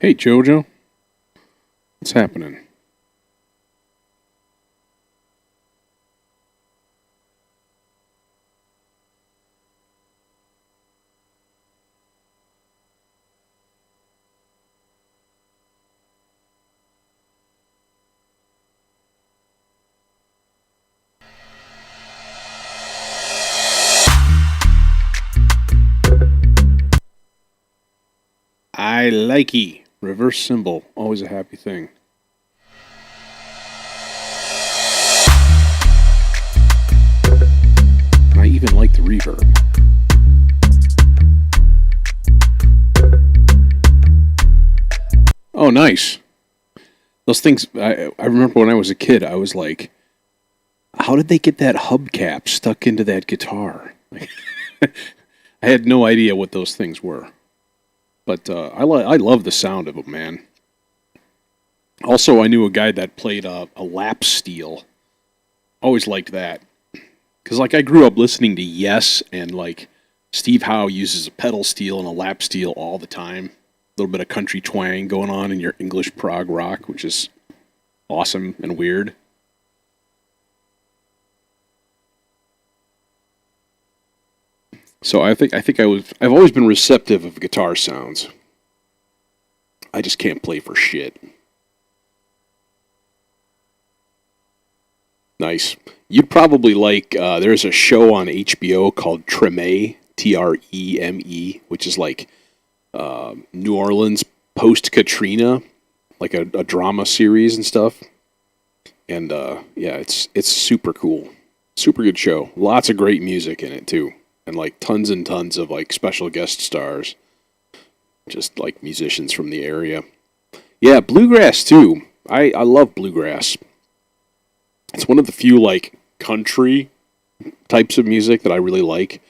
Hey, Jojo. What's happening? I likey. Reverse symbol. Always a happy thing. I even like the reverb. Oh, nice. Those things, I remember when I was a kid, I was like, how did they get that hubcap stuck into that guitar? Like, I had no idea what those things were. But I love the sound of them, man. Also, I knew a guy that played a lap steel. Always liked that. Because, like, I grew up listening to Yes, and, like, Steve Howe uses a pedal steel and a lap steel all the time. A little bit of country twang going on in your English prog rock, which is awesome and weird. So I've always been receptive of guitar sounds. I just can't play for shit. Nice. You'd probably like. There's a show on HBO called Treme, Treme, which is like New Orleans post Katrina, like a drama series and stuff. And yeah, it's super cool, super good show. Lots of great music in it too, and like tons and tons of like special guest stars, just like musicians from the area. Yeah, bluegrass too. I love bluegrass. It's one of the few like country types of music that I really like.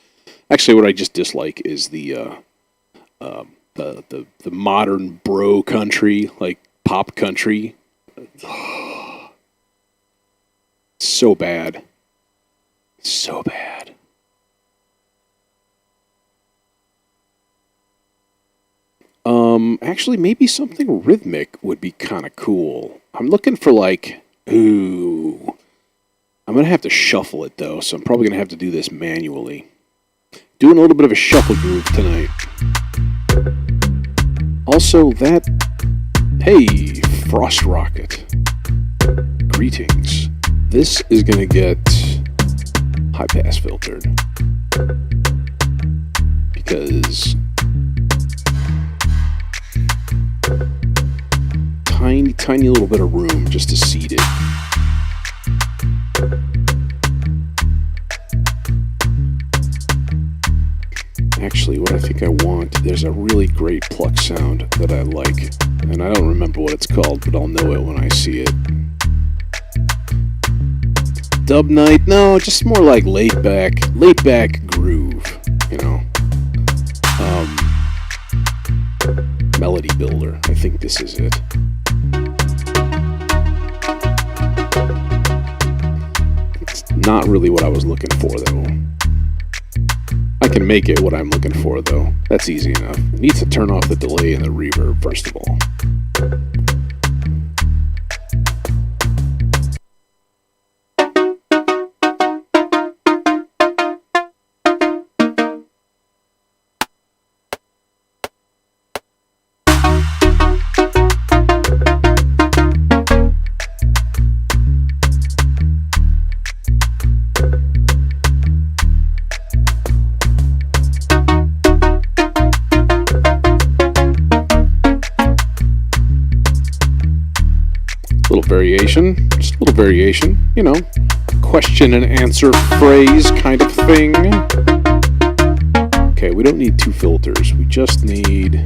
Actually, what I just dislike is the modern bro country, like pop country. So bad, so bad. Actually, maybe something rhythmic would be kind of cool. I'm looking for like, ooh. I'm gonna have to shuffle it though, so I'm probably gonna have to do this manually. Doing a little bit of a shuffle groove tonight. Also, that. Hey, Frost Rocket. Greetings. This is gonna get high pass filtered. Because tiny little bit of room just to seed it. Actually, what I think I want, there's a really great pluck sound that I like, and I don't remember what it's called, but I'll know it when I see it. Dub night? No, just more like laid back groove, you know. Melody builder. I think this is it. It's not really what I was looking for, though. I can make it what I'm looking for, though. That's easy enough. It needs to turn off the delay and the reverb, first of all. Variation, just a little variation, you know, question and answer phrase kind of thing. Okay, we don't need two filters, we just need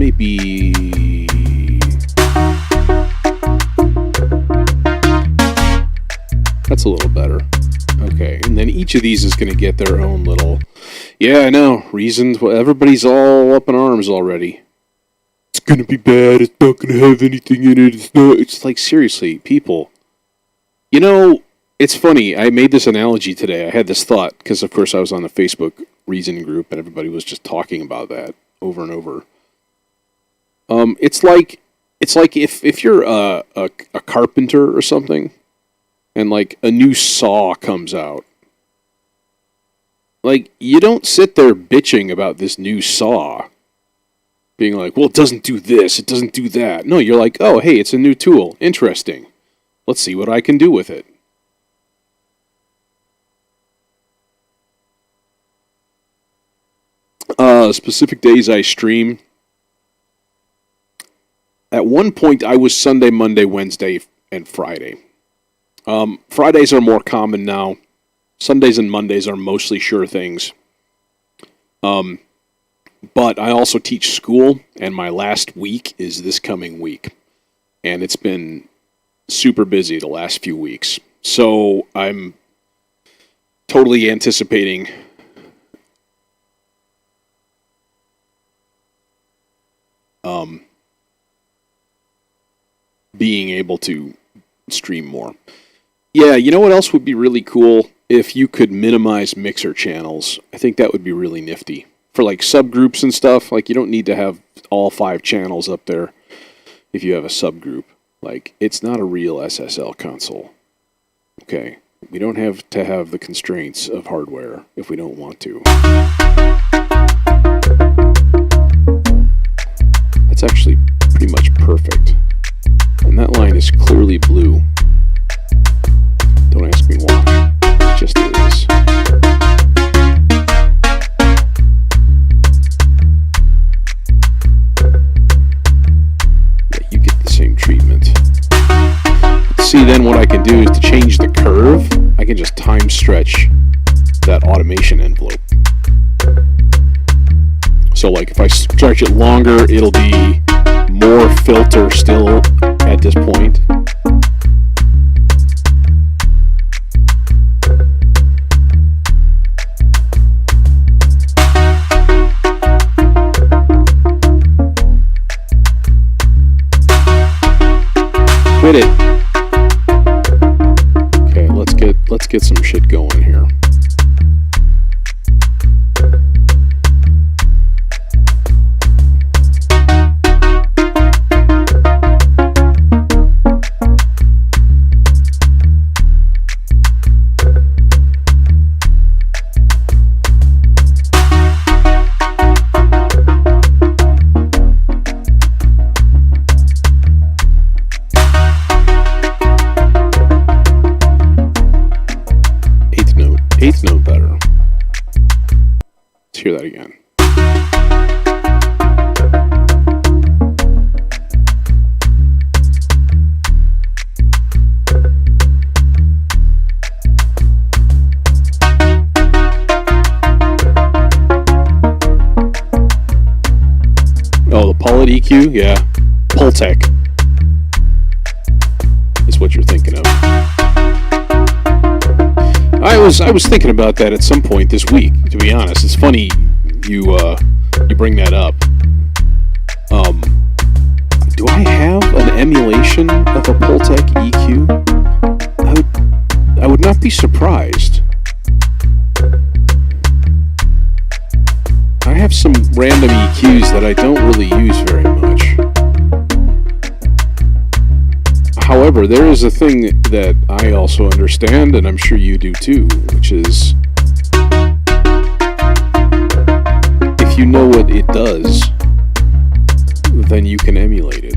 maybe... That's a little better. Okay, and then each of these is going to get their own little... Yeah, I know, reasons. Well, everybody's all up in arms already. It's going to be bad, it's not going to have anything in it, it's not... It's like, seriously, people. You know, it's funny, I made this analogy today. I had this thought, because of course I was on the Facebook reason group, and everybody was just talking about that over and over. It's like if you're a carpenter or something, and like a new saw comes out. Like, you don't sit there bitching about this new saw. Being like, well, it doesn't do this, it doesn't do that. No, you're like, oh, hey, it's a new tool. Interesting. Let's see what I can do with it. Specific days I stream. At one point, I was Sunday, Monday, Wednesday, and Friday. Fridays are more common now. Sundays and Mondays are mostly sure things. But I also teach school, and my last week is this coming week. And it's been super busy the last few weeks. So I'm totally anticipating being able to stream more. Yeah, you know what else would be really cool? If you could minimize mixer channels. I think that would be really nifty. For like subgroups and stuff, like you don't need to have all 5 channels up there if you have a subgroup. Like, it's not a real SSL console. Okay? We don't have to have the constraints of hardware if we don't want to. That's actually pretty much perfect. And that line is clearly blue. Don't ask me why. It just is. Yeah, you get the same treatment. See, then what I can do is to change the curve, I can just time stretch that automation envelope. So like if I stretch it longer, it'll be more filter still at this point. Quit it. Okay, let's get some shit going here. Eighth note better. Let's hear that again. Oh, the Polit EQ? Yeah. Pultec is what you're thinking of. I was thinking about that at some point this week, to be honest. It's funny you bring that up. Do I have an emulation of a Pultec EQ? I would not be surprised. I have some random EQs that I don't really use very much. However, there is a thing that I also understand, and I'm sure you do too, which is if you know what it does, then you can emulate it.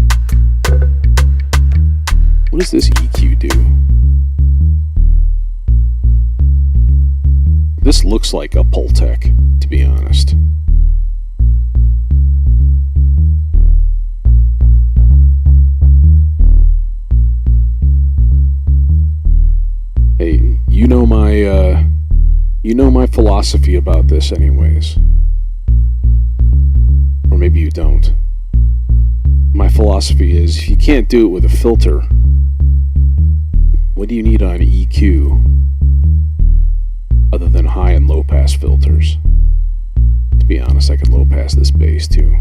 What does this EQ do? This looks like a Pultec, to be honest. Hey, you know my philosophy about this anyways. Or maybe you don't. philosophy is, if you can't do it with a filter, what do you need on EQ other than high and low pass filters? To be honest, I could low pass this bass too.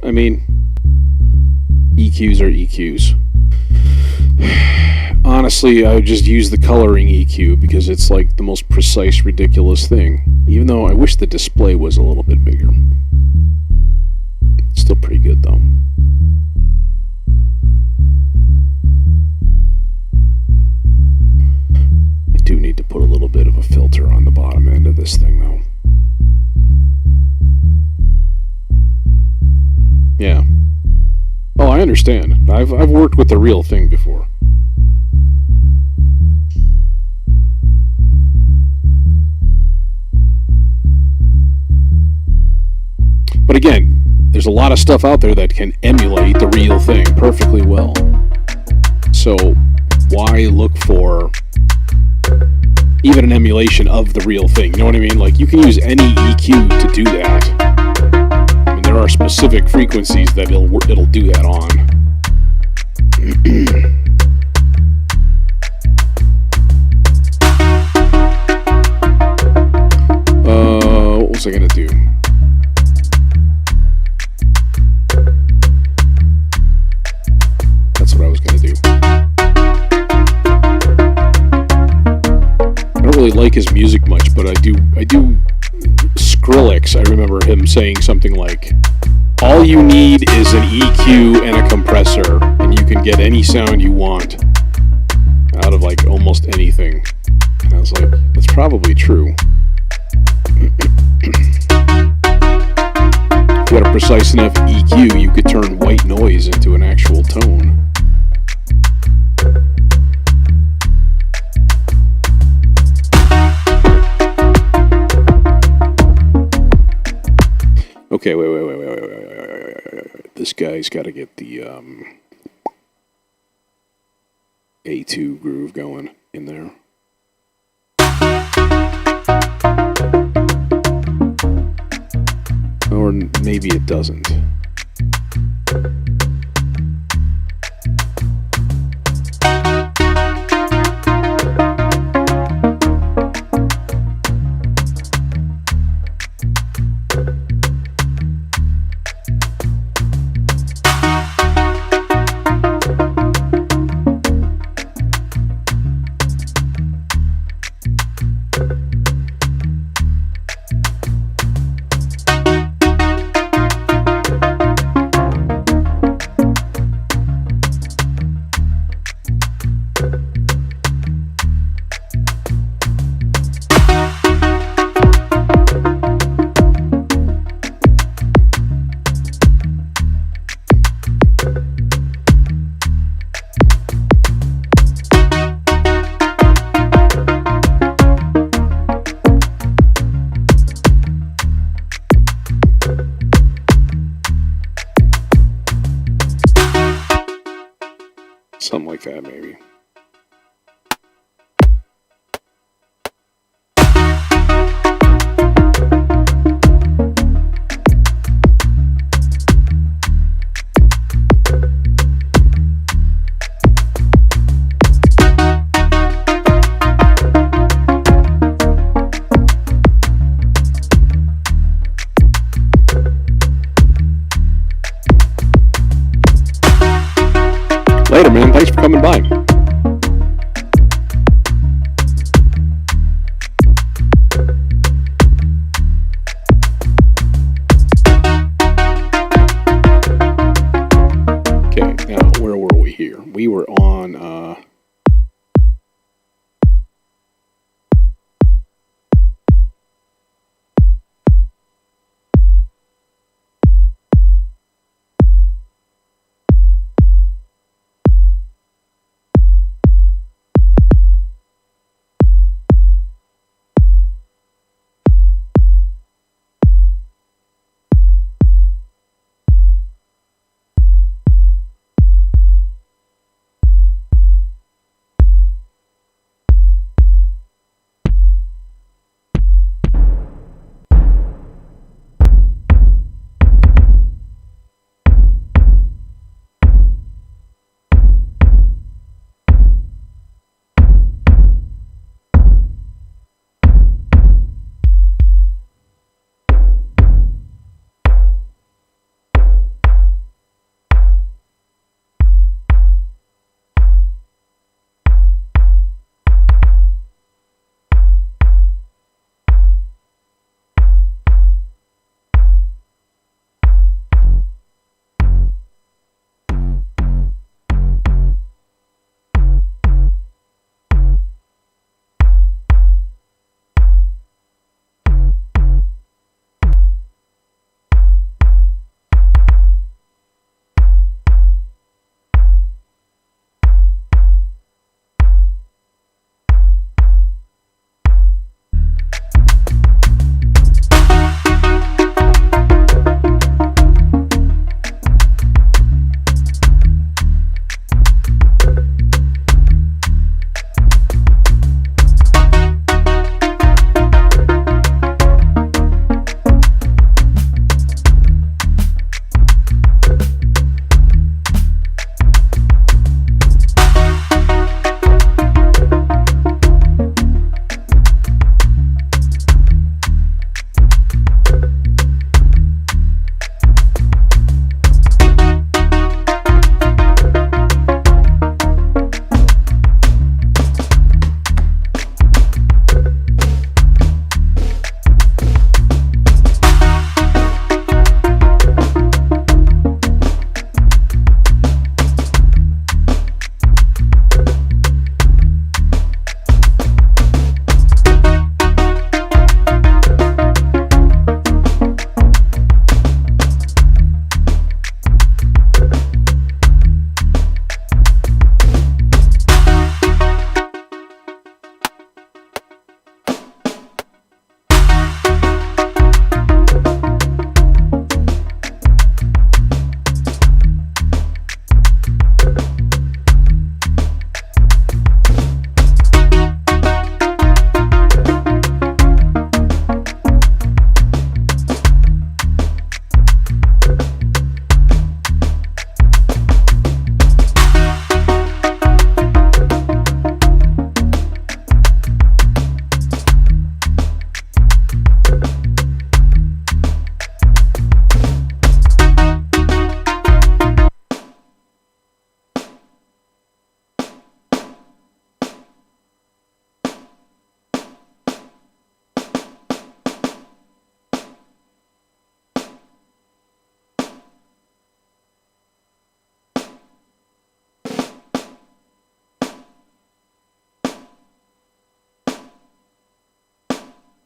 I mean, EQs are EQs. Honestly, I would just use the coloring EQ because it's like the most precise, ridiculous thing. Even though I wish the display was a little bit bigger. It's still pretty good though. I do need to put a little bit of a filter on the bottom end of this thing though. Yeah. Oh, I understand. I've worked with the real thing before. But again, there's a lot of stuff out there that can emulate the real thing perfectly well. So why look for even an emulation of the real thing? You know what I mean? Like, you can use any EQ to do that. There are specific frequencies that it'll do that on. What was I gonna do? That's what I was gonna do. I don't really like his music much, but I do. Skrillex, I remember him saying something like, all you need is an EQ and a compressor, and you can get any sound you want out of like almost anything. And I was like, that's probably true. If you had a precise enough EQ, you could turn white noise into an actual tone. Okay, wait. This guy's got to get the A2 groove going in there. Or maybe it doesn't. Something like that, maybe. Later, man. Thanks for coming by.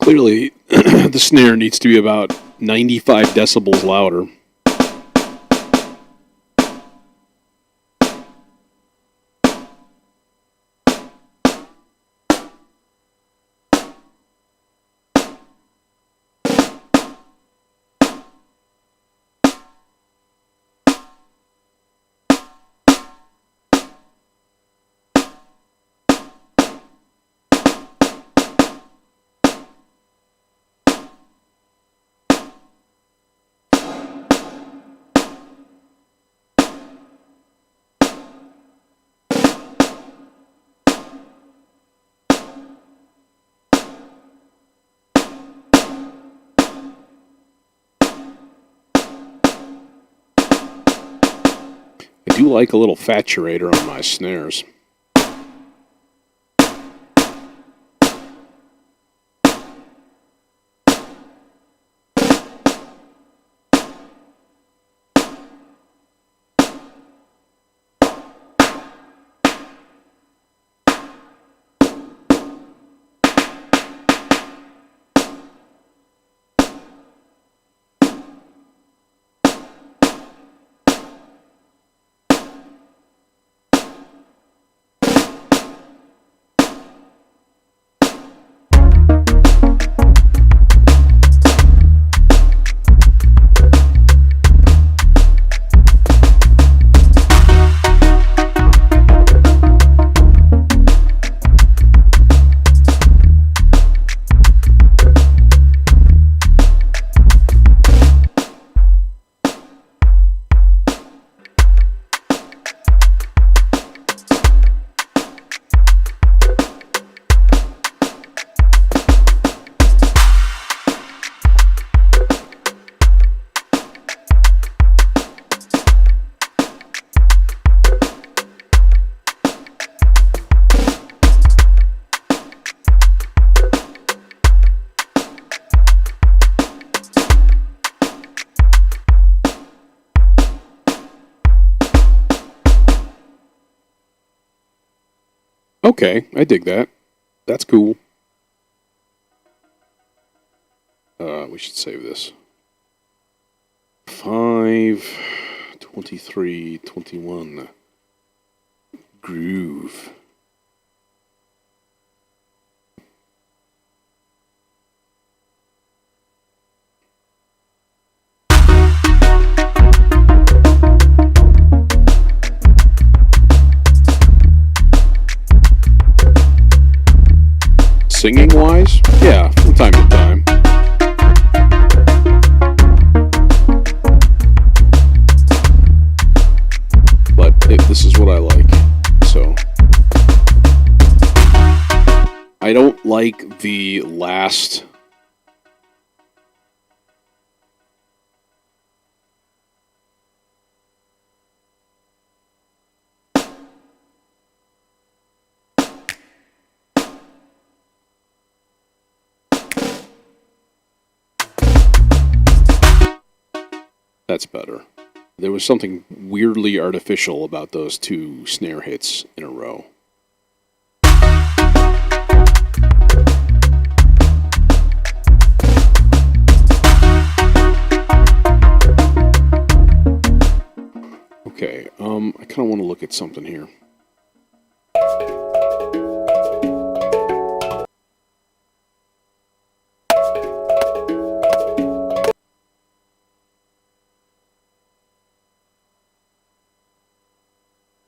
Clearly, the snare needs to be about 95 decibels louder. I do like a little faturator on my snares. Okay, I dig that. That's cool. We should save this. 5, 23, 21. Groove. Singing wise? Yeah, from time to time. But this is what I like. So I don't like the last That's better. There was something weirdly artificial about those two snare hits in a row. Okay, I kind of want to look at something here.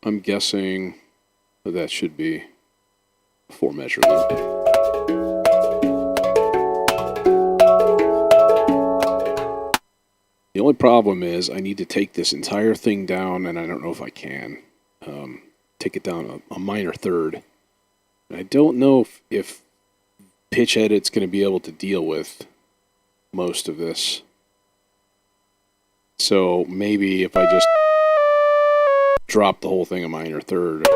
I'm guessing that should be a 4-measure loop. The only problem is I need to take this entire thing down, and I don't know if I can. Take it down a minor third. And I don't know if Pitch Edit's going to be able to deal with most of this. So maybe if I just drop the whole thing a minor third.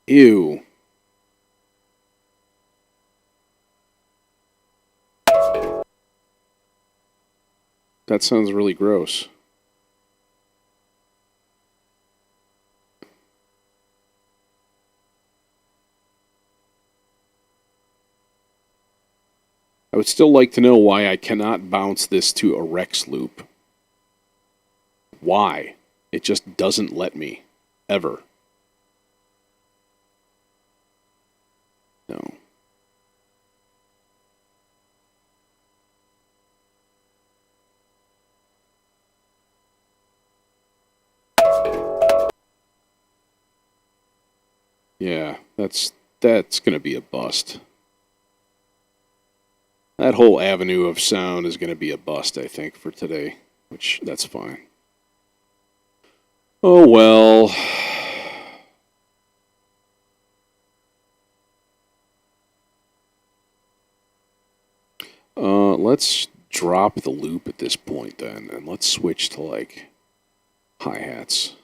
Ew. That sounds really gross. would still like to know why I cannot bounce this to a Rex loop. Why? It just doesn't let me. Ever. No. Yeah, that's going to be a bust. That whole avenue of sound is going to be a bust, I think, for today, which that's fine. Oh well. Let's drop the loop at this point then, and let's switch to like hi-hats.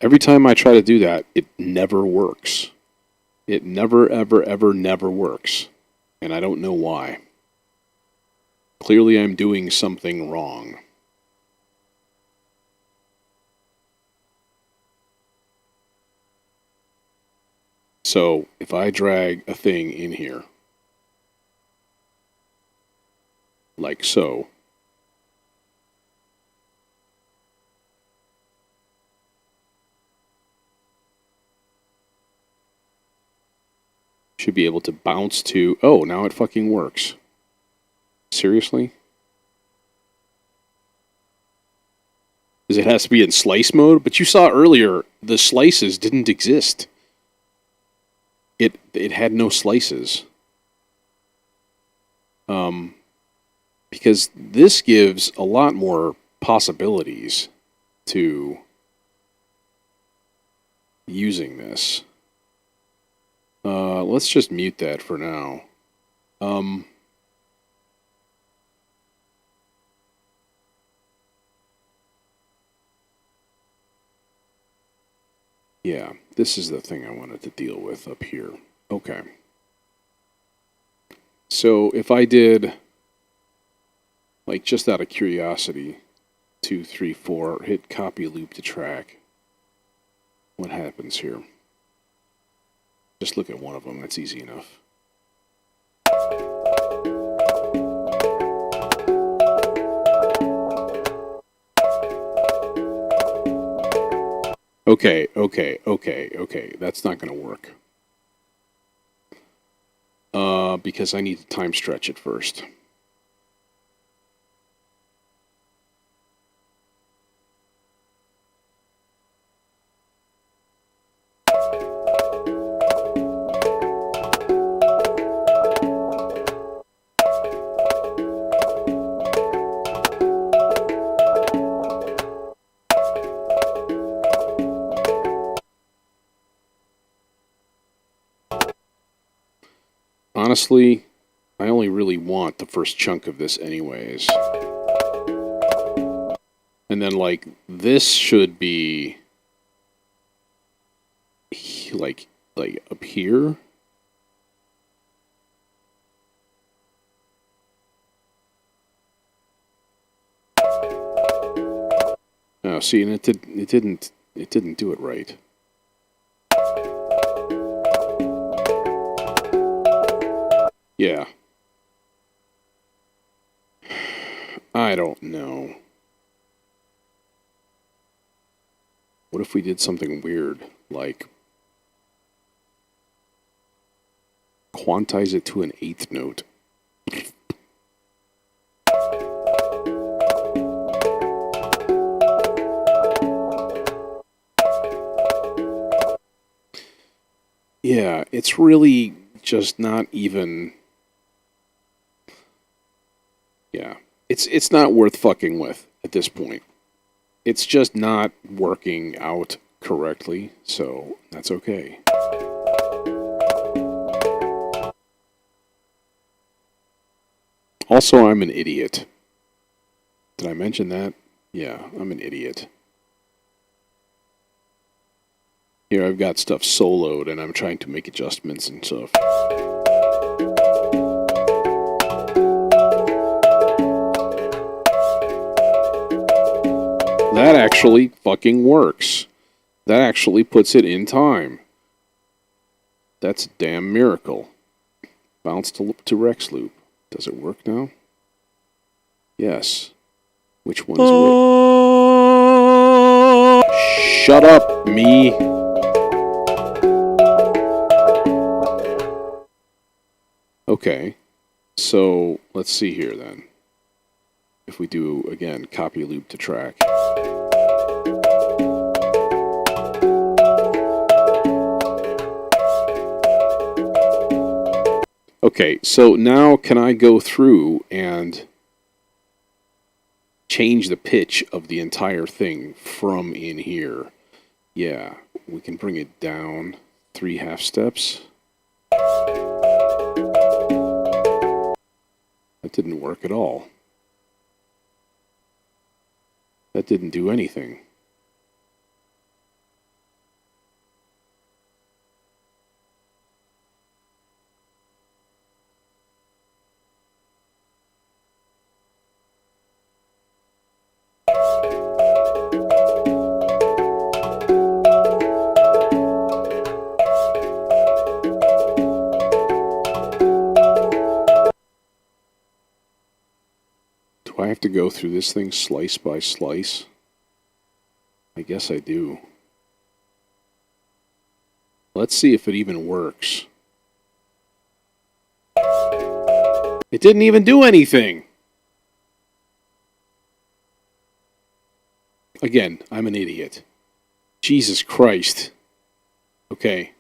Every time I try to do that, it never works. It never, ever, ever, never works. And I don't know why. Clearly, I'm doing something wrong. So, if I drag a thing in here, like so, should be able to bounce to... Oh, now it fucking works. Seriously? Because it has to be in slice mode? But you saw earlier, the slices didn't exist. It had no slices. Because this gives a lot more possibilities to using this. Let's just mute that for now. Yeah, this is the thing I wanted to deal with up here. Okay. So if I did, like just out of curiosity, 2, 3, 4, hit copy loop to track, what happens here? Just look at one of them, that's easy enough. Okay, that's not going to work. Because I need to time stretch it first. Honestly, I only really want the first chunk of this anyways. And then, like, this should be... Like up here? Oh, see, and it didn't do it right. Yeah. I don't know. What if we did something weird, like quantize it to an 8th note? Yeah, it's really just not even... Yeah. It's not worth fucking with at this point. It's just not working out correctly, so that's okay. Also, I'm an idiot. Did I mention that? Yeah, I'm an idiot. Here I've got stuff soloed and I'm trying to make adjustments and stuff. That actually fucking works. That actually puts it in time. That's a damn miracle. Bounce to Rex loop. Does it work now? Yes. Which one is which? Shut up, me. Okay. So, let's see here then. If we do, again, copy loop to track. Okay, so now can I go through and change the pitch of the entire thing from in here? Yeah, we can bring it down 3 half steps. That didn't work at all. That didn't do anything. Do I have to go through this thing slice by slice? I guess I do. Let's see if it even works. It didn't even do anything! Again, I'm an idiot. Jesus Christ. Okay.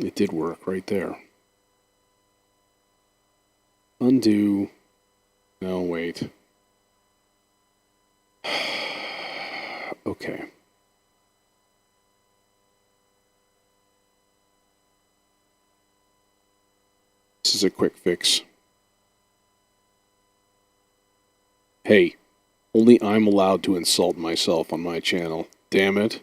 It did work right there. Undo. No, wait. Okay. This is a quick fix. Hey, only I'm allowed to insult myself on my channel. Damn it.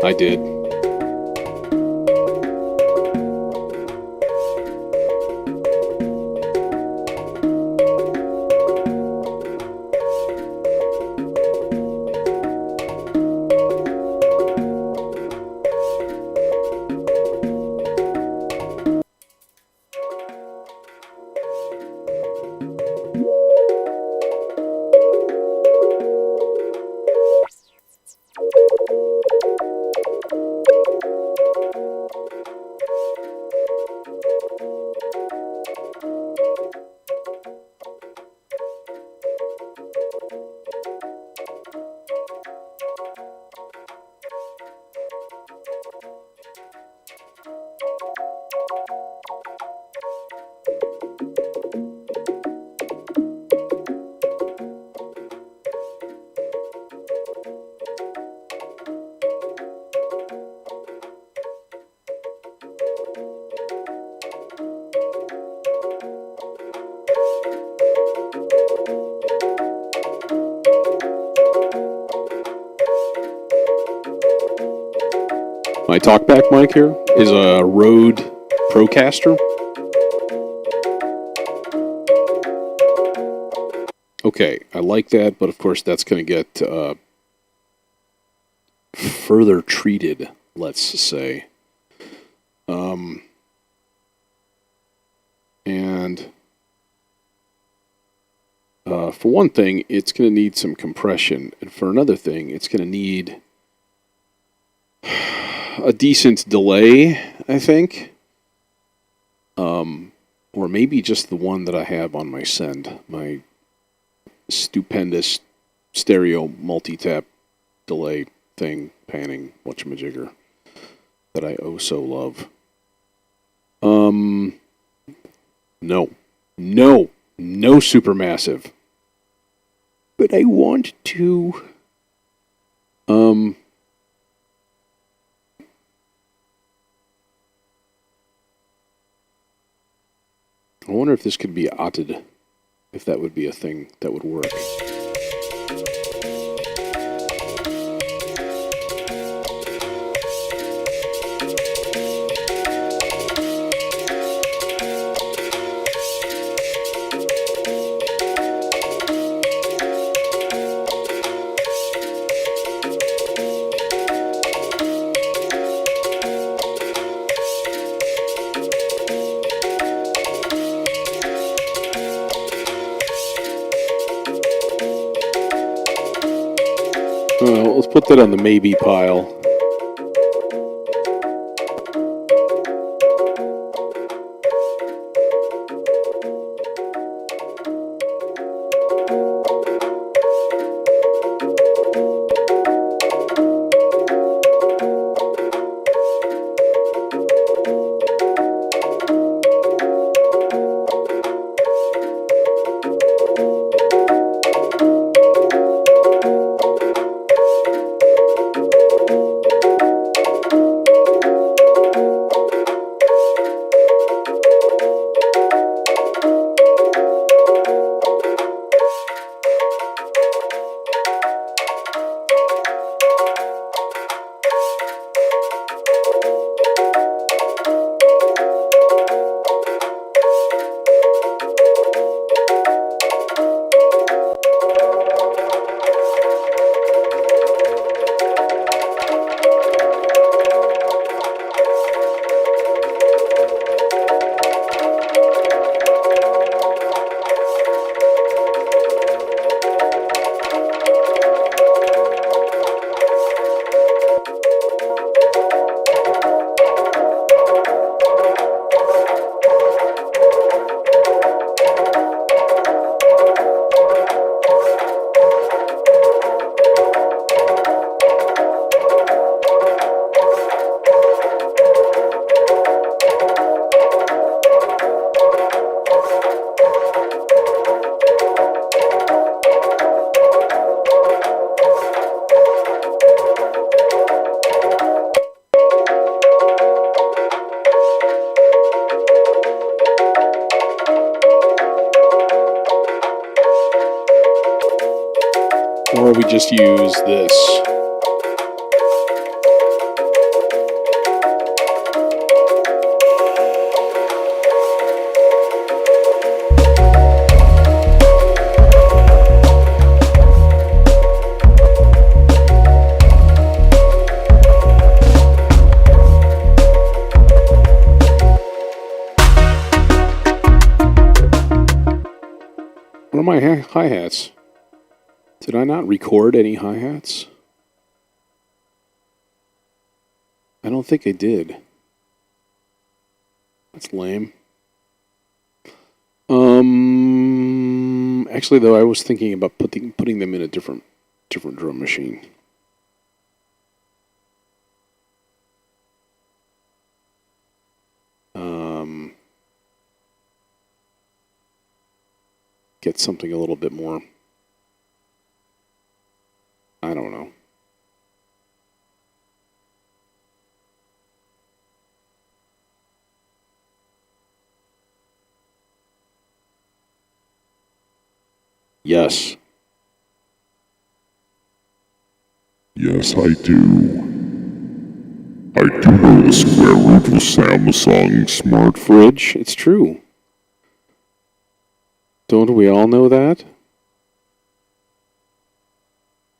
I did. My talkback mic here is a Rode Procaster. Okay, I like that, but of course that's going to get further treated, let's say. And for one thing, it's going to need some compression, and for another thing, it's going to need a decent delay, I think. Or maybe just the one that I have on my Send, my stupendous stereo multi-tap delay thing, panning, whatchamajigger, that I oh so love. No supermassive. But I want to. I wonder if this could be otted, if that would be a thing that would work. Let's put that on the maybe pile. Or we just use this. What are my hi-hats? Did I not record any hi-hats? I don't think I did. That's lame. Actually, though, I was thinking about putting them in a different drum machine. Get something a little bit more. I don't know. Yes. Yes, I do. I do know the square root of Samsung Smart Fridge, it's true. Don't we all know that?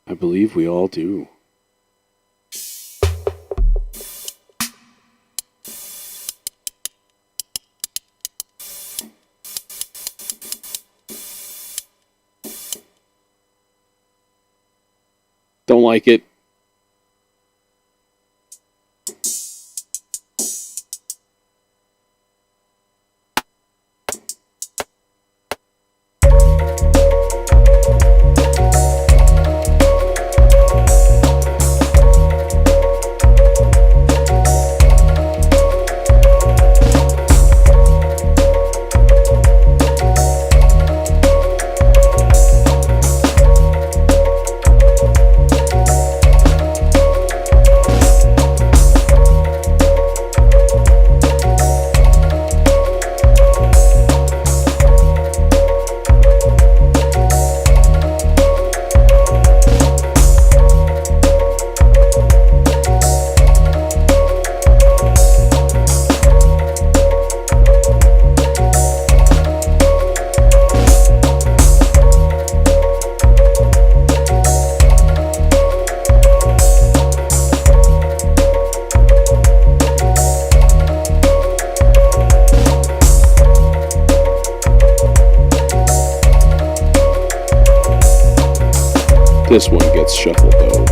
I believe we all do. Don't like it. This one gets shuffled though.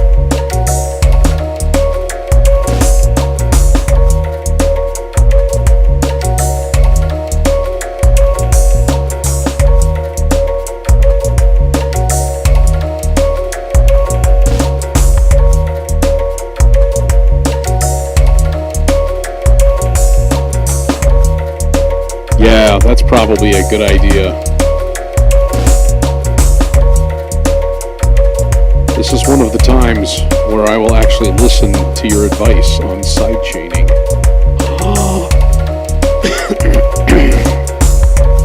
Yeah, that's probably a good idea. This is one of the times where I will actually listen to your advice on side chaining.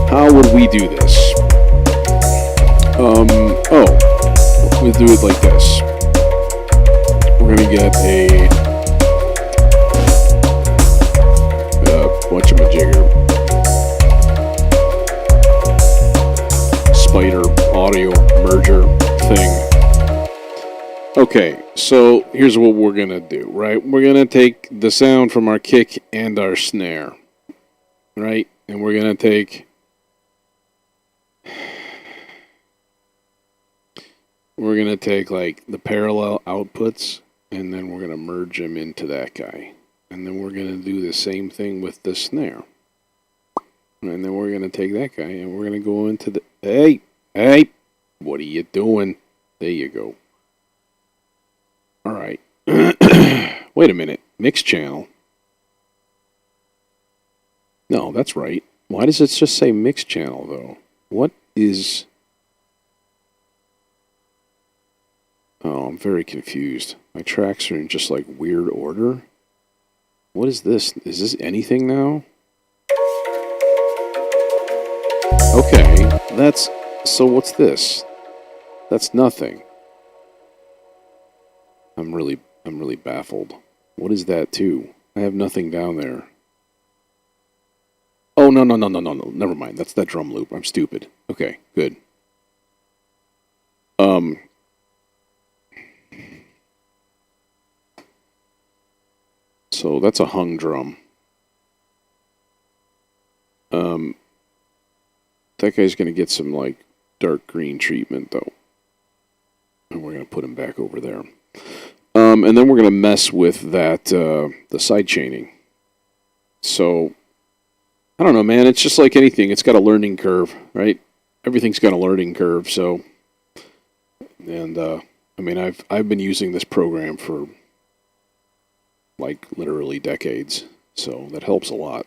How would we do this? We'll do it like this. We're gonna get a whatchamajigger spider audio merger thing. Okay, so here's what we're going to do, right? We're going to take the sound from our kick and our snare, right? And we're going to take... like the parallel outputs, and then we're going to merge them into that guy. And then we're going to do the same thing with the snare. And then we're going to take that guy, and we're going to go into the... Hey! What are you doing? There you go. All right. Wait a minute. Mix channel. No, that's right. Why does it just say mix channel, though? What is... Oh, I'm very confused. My tracks are in just, like, weird order. What is this? Is this anything now? Okay, that's... So what's this? That's nothing. I'm really baffled. What is that too? I have nothing down there. Oh, no. Never mind. That's that drum loop. I'm stupid. Okay, good. So that's a hung drum. That guy's going to get some, like, dark green treatment, though. And we're going to put him back over there. And then we're going to mess with that, the side chaining. So, I don't know, man. It's just like anything. It's got a learning curve, right? Everything's got a learning curve, so... And, I mean, I've been using this program for, like, literally decades. So, that helps a lot.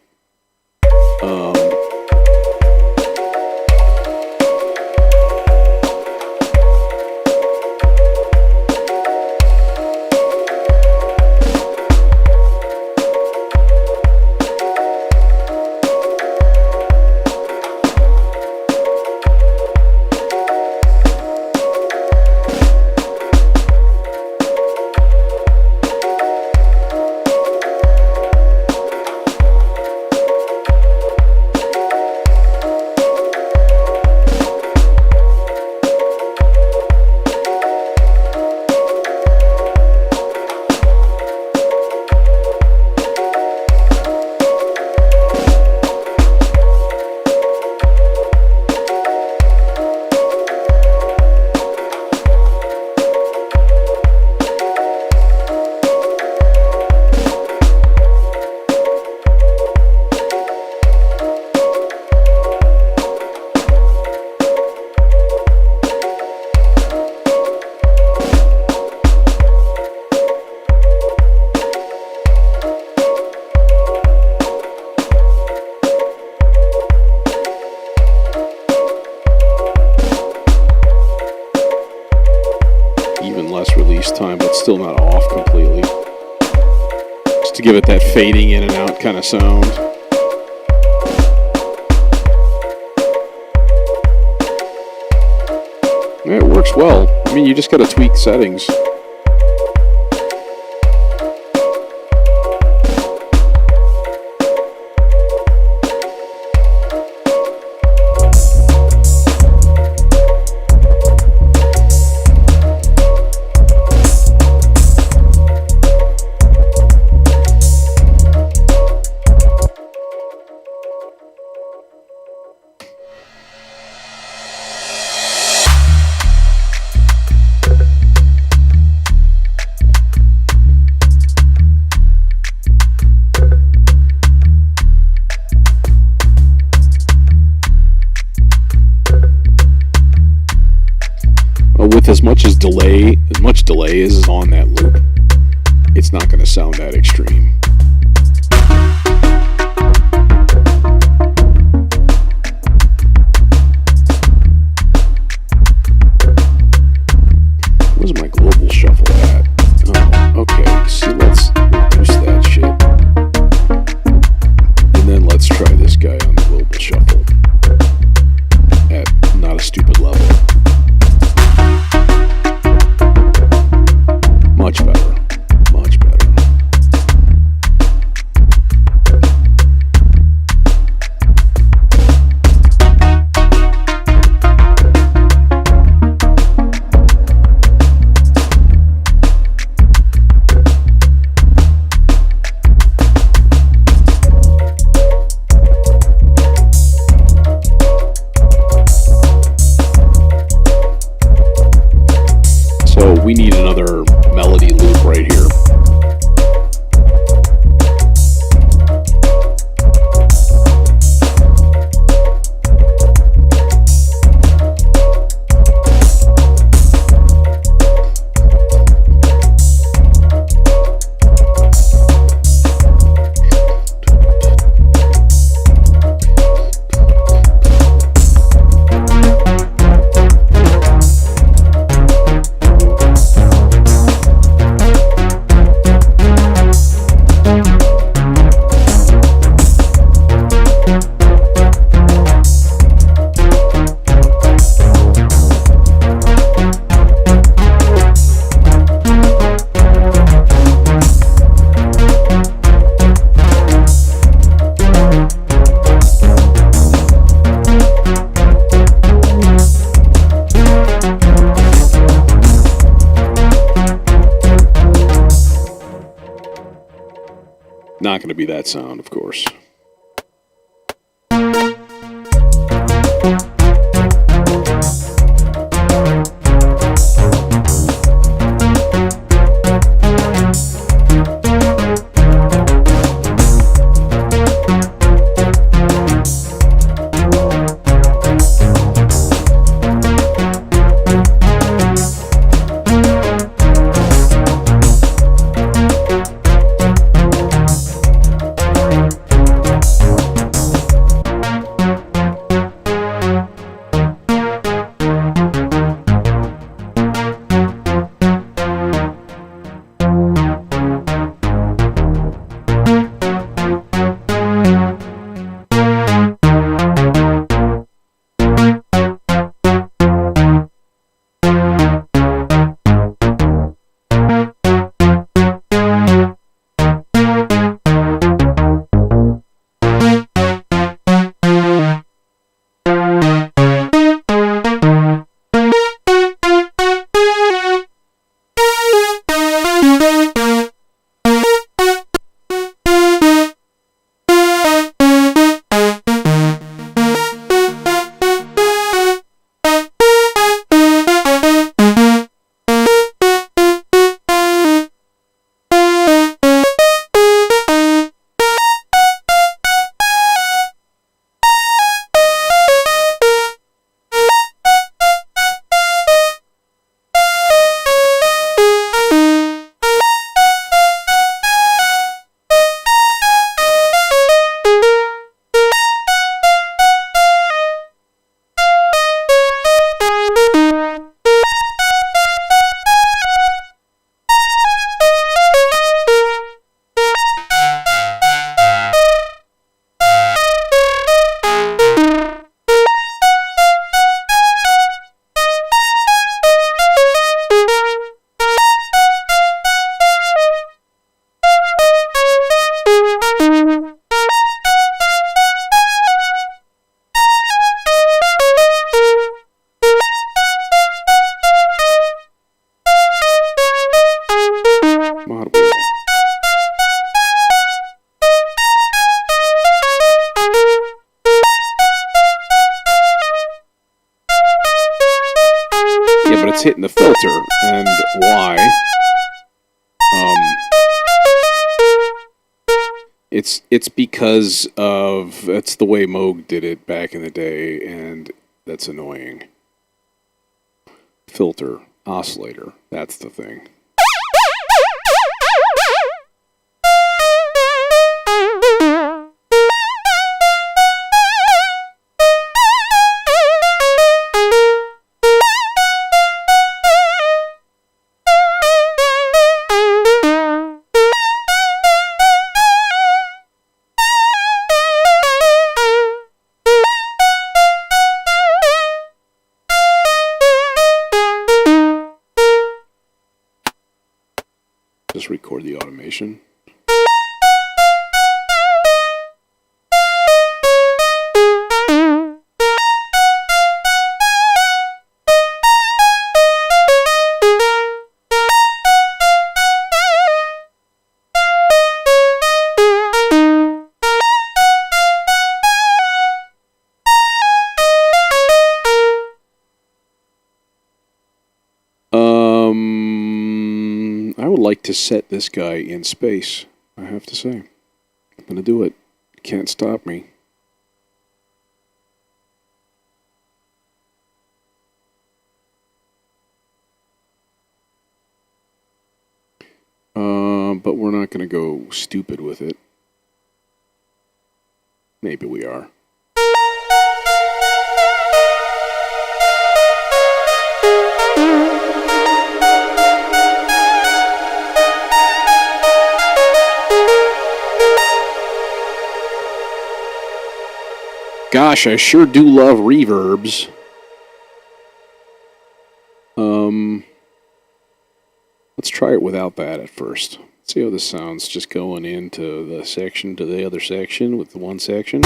this time, but still not off completely. Just to give it that fading in and out kind of sound. Yeah, it works well. I mean, you just gotta tweak settings. With as much delay as is on that loop, it's not going to sound that extreme. Where's my global shuffle at? Oh, okay. See, let's reduce that shit. And then let's try this guy on the global shuffle at not a stupid level. Much better. Much better. So we need another melody loop right here. Not going to be that sound, of course. Yeah, but it's hitting the filter. And why? It's because of that's the way Moog did it back in the day, and that's annoying. Filter, oscillator, that's the thing. Just record the automation. I would like to set this guy in space, I have to say. I'm going to do it. You can't stop me. But we're not going to go stupid with it. Maybe we are. Gosh, I sure do love reverbs. Let's try it without that at first. Let's see how this sounds just going into the section to the other section with the one section.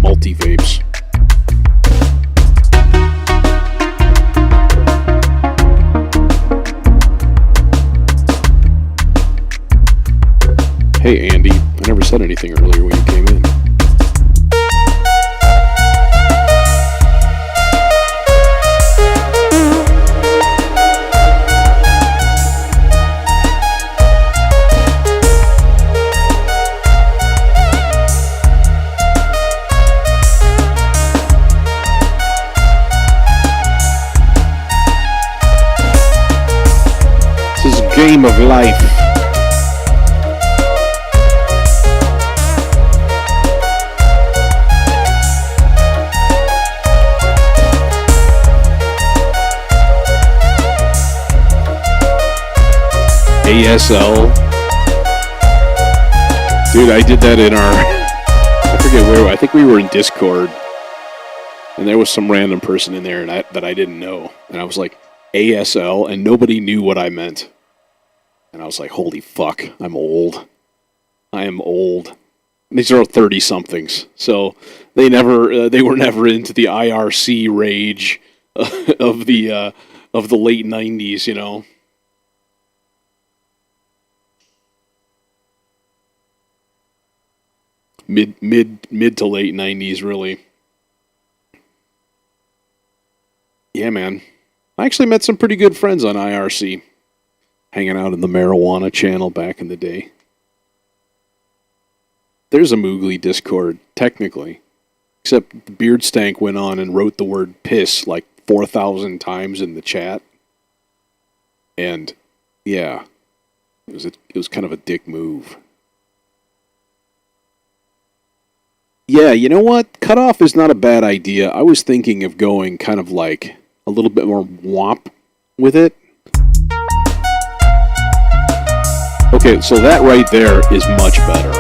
Multi-vapes. Hey Andy, I never said anything earlier when you came in. Game of life. ASL. Dude, I did that in our I forget where, I think we were in Discord. And there was some random person in there that I didn't know. And I was like, ASL, and nobody knew what I meant. And I was like, holy fuck, I'm old. I am old. These are 30-somethings. So they were never into the IRC rage of the late 90s, you know. Mid to late 90s, really. Yeah, man. I actually met some pretty good friends on IRC. Hanging out in the marijuana channel back in the day. There's a Moogly Discord, technically. Except Beard Stank went on and wrote the word piss like 4,000 times in the chat. And, yeah. It was kind of a dick move. Yeah, you know what? Cutoff is not a bad idea. I was thinking of going kind of like a little bit more womp with it. Okay, so that right there is much better.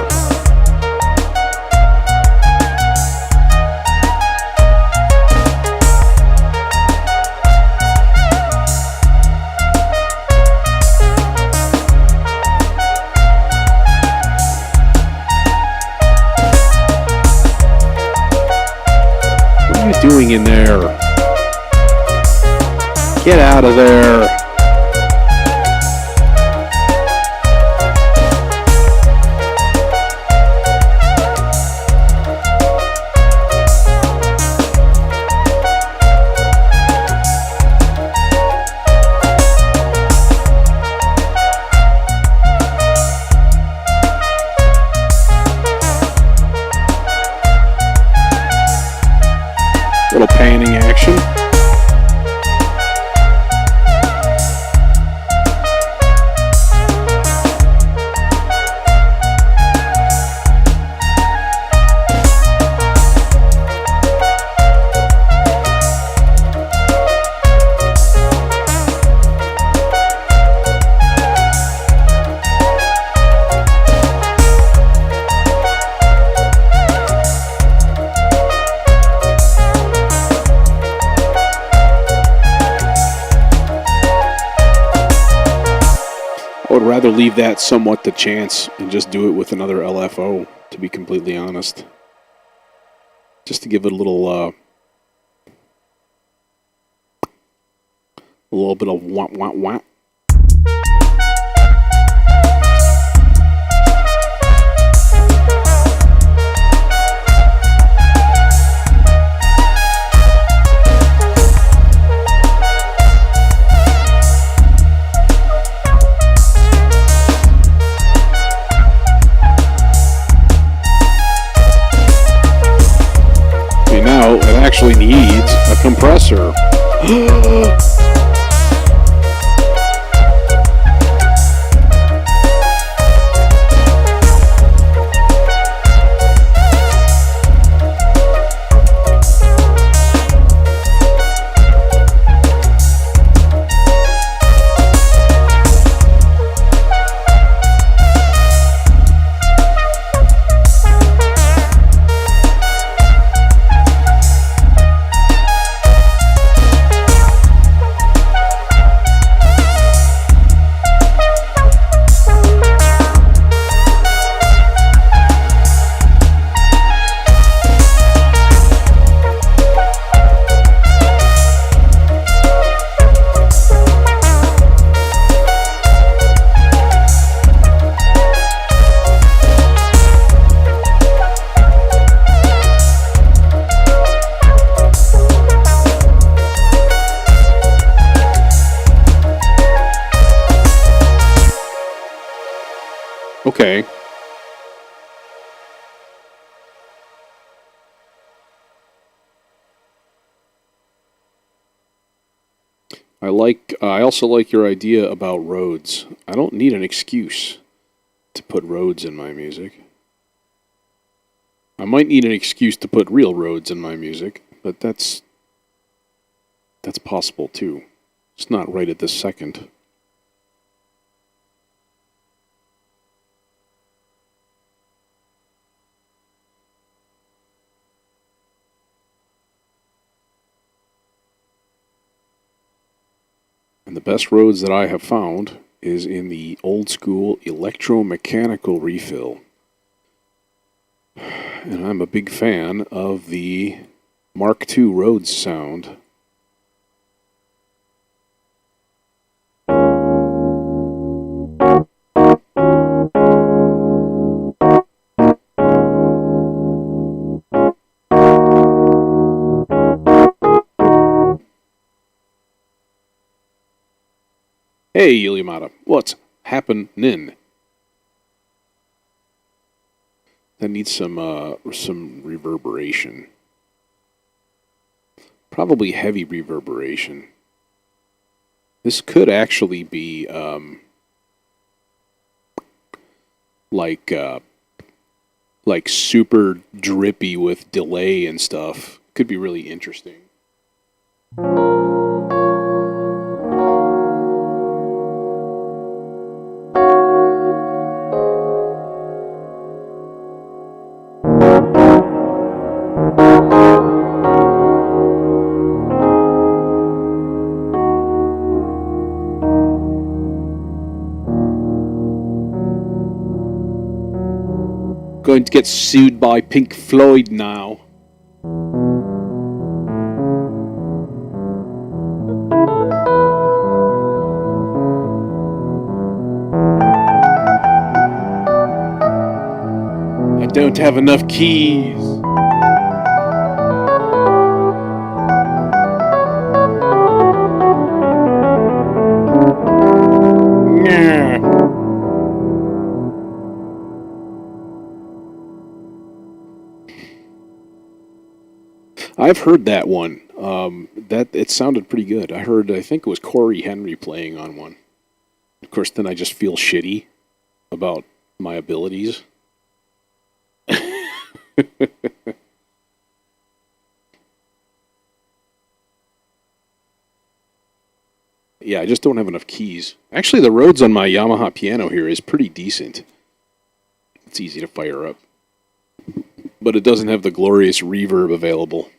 hiding in there? Get out of there. Little panning action. I would rather leave that somewhat to chance and just do it with another LFO, to be completely honest. Just to give it a little bit of wah wah wah. Now it actually needs a compressor. Okay. I also like your idea about roads. I don't need an excuse to put roads in my music. I might need an excuse to put real roads in my music, but that's possible too. It's not right at this second. And the best roads that I have found is in the old school electromechanical refill. And I'm a big fan of the Mark II Rhodes sound. Hey, Yamada, what's happening? That needs some reverberation. Probably heavy reverberation. This could actually be like super drippy with delay and stuff. Could be really interesting. Going to get sued by Pink Floyd now. don't have enough keys. I've heard that one. That it sounded pretty good. I think it was Corey Henry playing on one. Of course, then I just feel shitty about my abilities. Yeah, I just don't have enough keys. Actually, the Rhodes on my Yamaha piano here is pretty decent. It's easy to fire up. But it doesn't have the glorious reverb available.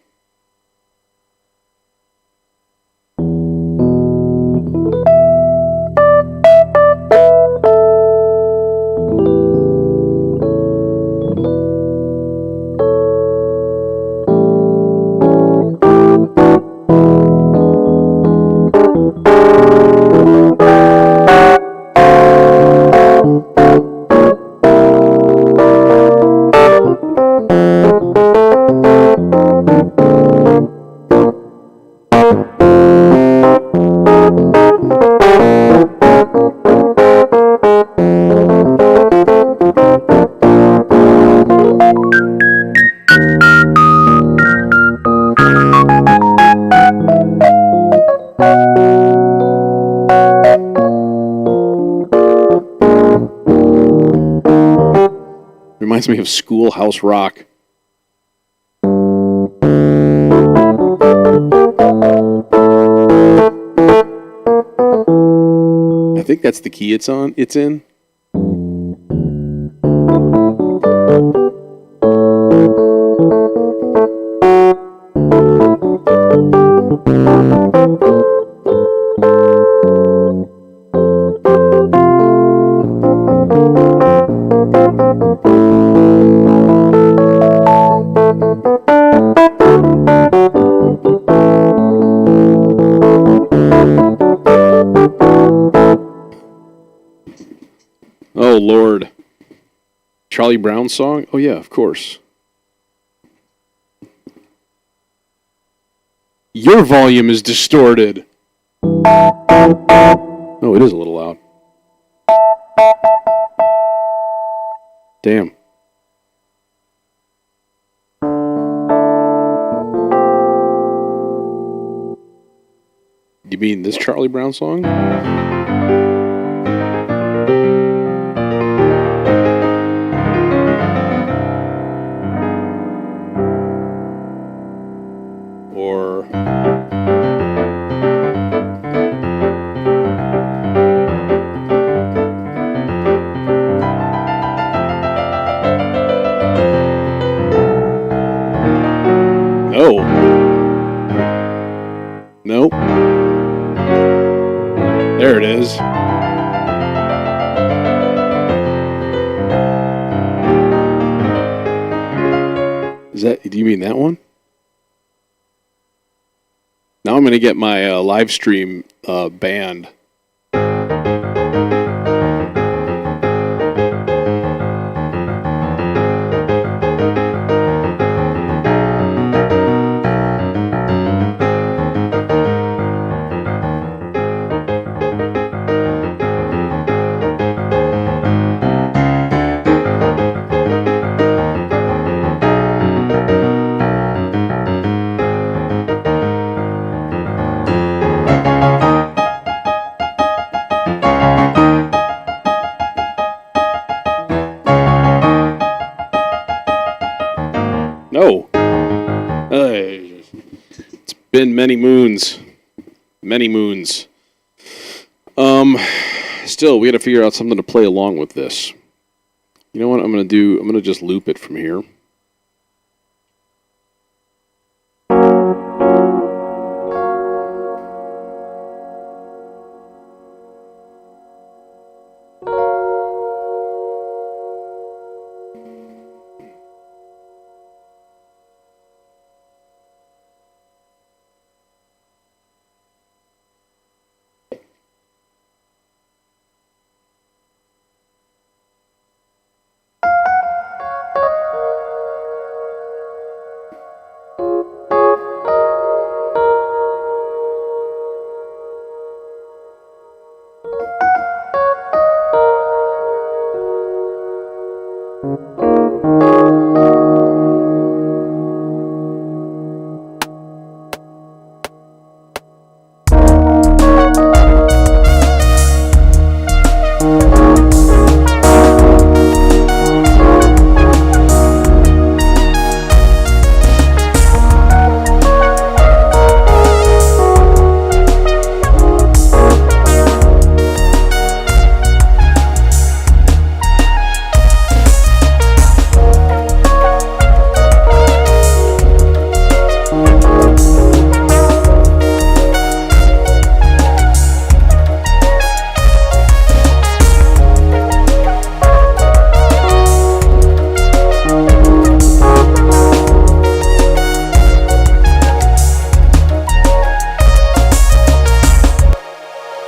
Reminds me of Schoolhouse Rock. I think that's the key it's in. Oh, Lord. Charlie Brown song? Oh, yeah, of course. Your volume is distorted. Oh, it is a little loud. Damn. You mean this Charlie Brown song? Or... No. Nope. There it is. Do you mean that one? Now I'm going to get my live stream banned. No. It's been many moons. Many moons. Still, we got to figure out something to play along with this. You know what I'm going to do? I'm going to just loop it from here.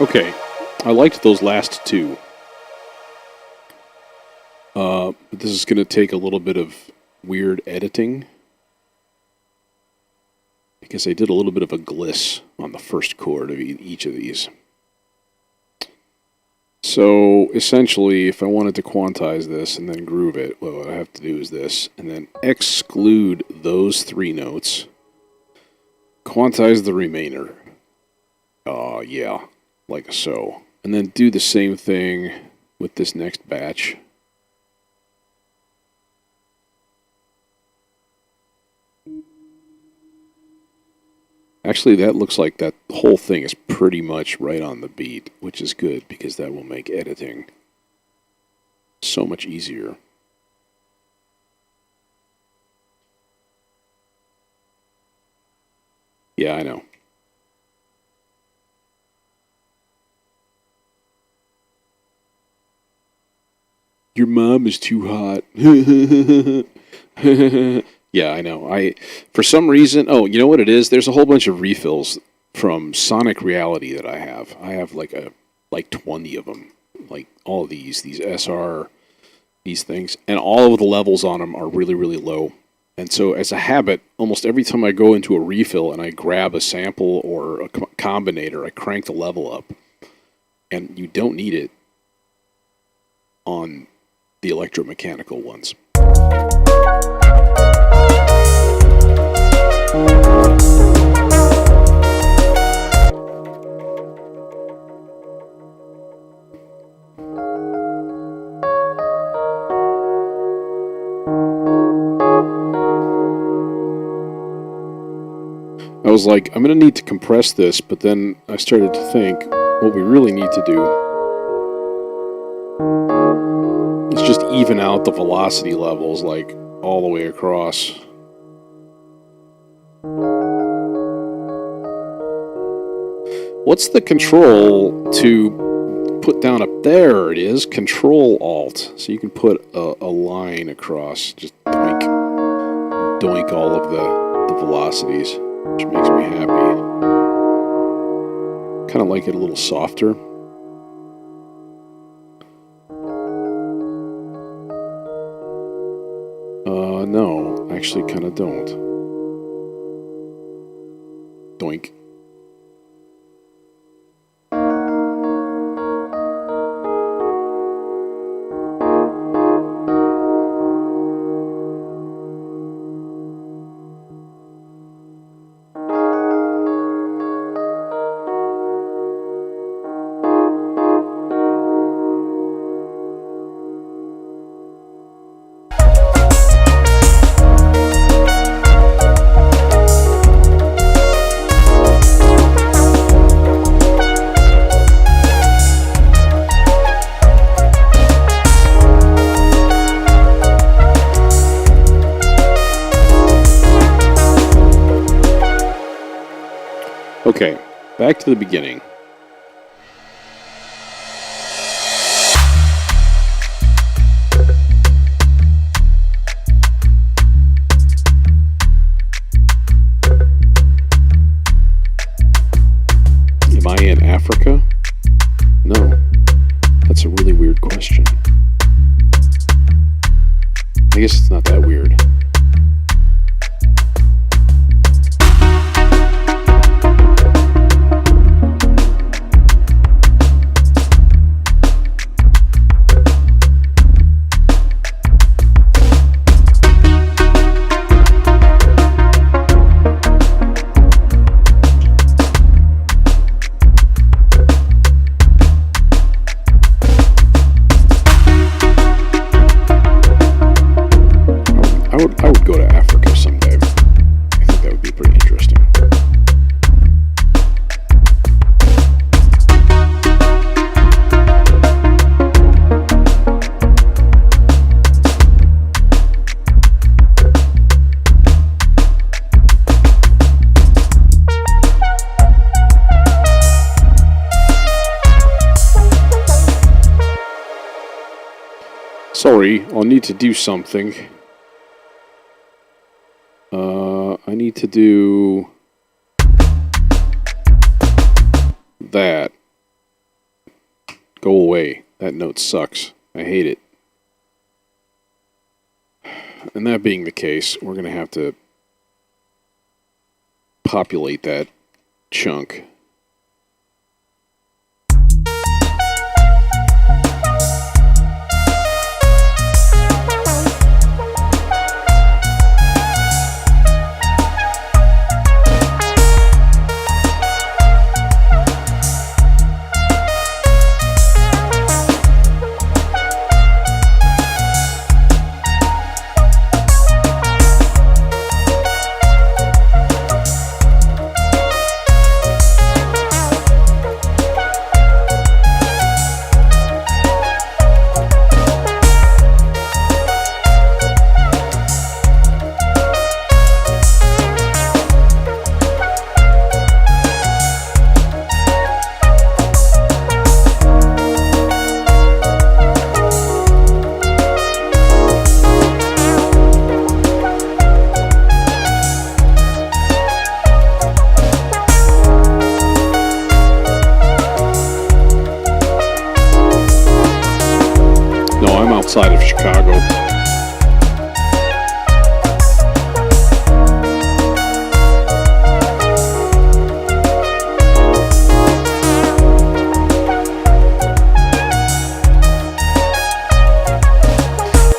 Okay, I liked those last two. But this is going to take a little bit of weird editing because I did a little bit of a gliss on the first chord of each of these. So essentially, if I wanted to quantize this and then groove it, what I have to do is this, and then exclude those three notes, quantize the remainder. Yeah, like so. And then do the same thing with this next batch. Actually, that looks like that whole thing is pretty much right on the beat, which is good because that will make editing so much easier. Yeah, I know. Your mom is too hot. Yeah, I know. For some reason, oh, you know what it is? There's a whole bunch of refills from Sonic Reality that I have. I have like 20 of them. Like all of these SR, these things, and all of the levels on them are really, really low. And so as a habit, almost every time I go into a refill and I grab a sample or a combinator, I crank the level up. And you don't need it on the electromechanical ones. I was like, I'm going to need to compress this, but then I started to think, what we really need to do is just even out the velocity levels, like, all the way across. What's the control to put down up there? It is Control-Alt. So you can put a line across, just doink all of the velocities, which makes me happy. Kind of like it a little softer. No, actually kind of don't. Doink. Okay, back to the beginning. Am I in Africa? No. That's a really weird question. I guess it's not that weird. I would go to Africa someday. I think that would be pretty interesting. Sorry, I'll need to do something. I need to do that. Go away. That note sucks. I hate it. And that being the case, we're going to have to populate that chunk. Outside of Chicago.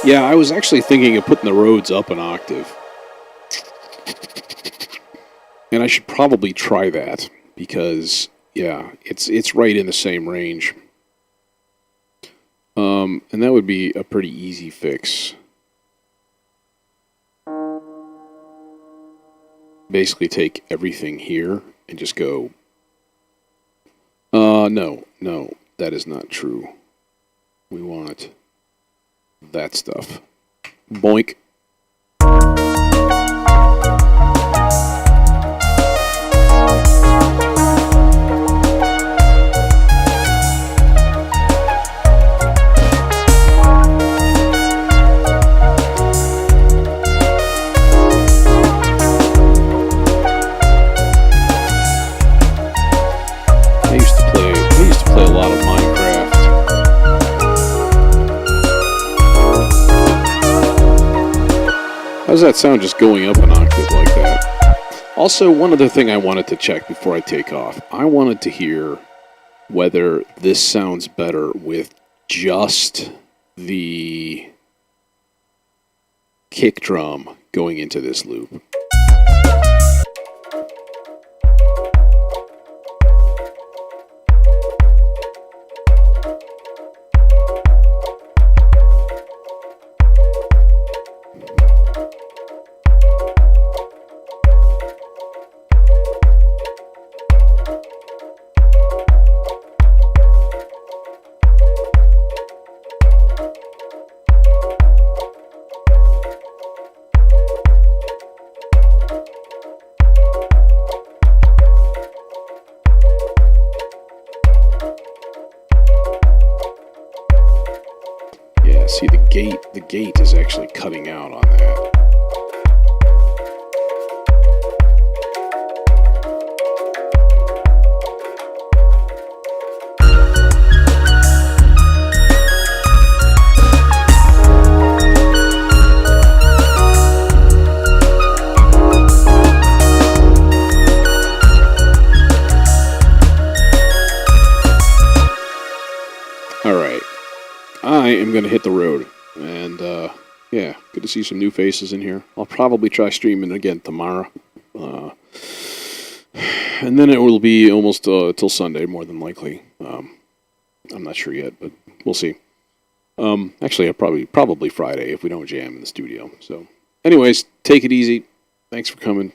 Yeah, I was actually thinking of putting the Rhodes up an octave. And I should probably try that because, yeah, it's right in the same range. And that would be a pretty easy fix. Basically take everything here and just go, no, that is not true. We want that stuff. Boink. How's that sound just going up an octave like that? Also, one other thing I wanted to check before I take off. I wanted to hear whether this sounds better with just the kick drum going into this loop. See, the gate is actually cutting out on that. I am going to hit the road. And, yeah, good to see some new faces in here. I'll probably try streaming again tomorrow. And then it will be almost till Sunday, more than likely. I'm not sure yet, but we'll see. Actually, probably Friday if we don't jam in the studio. So, anyways, take it easy. Thanks for coming.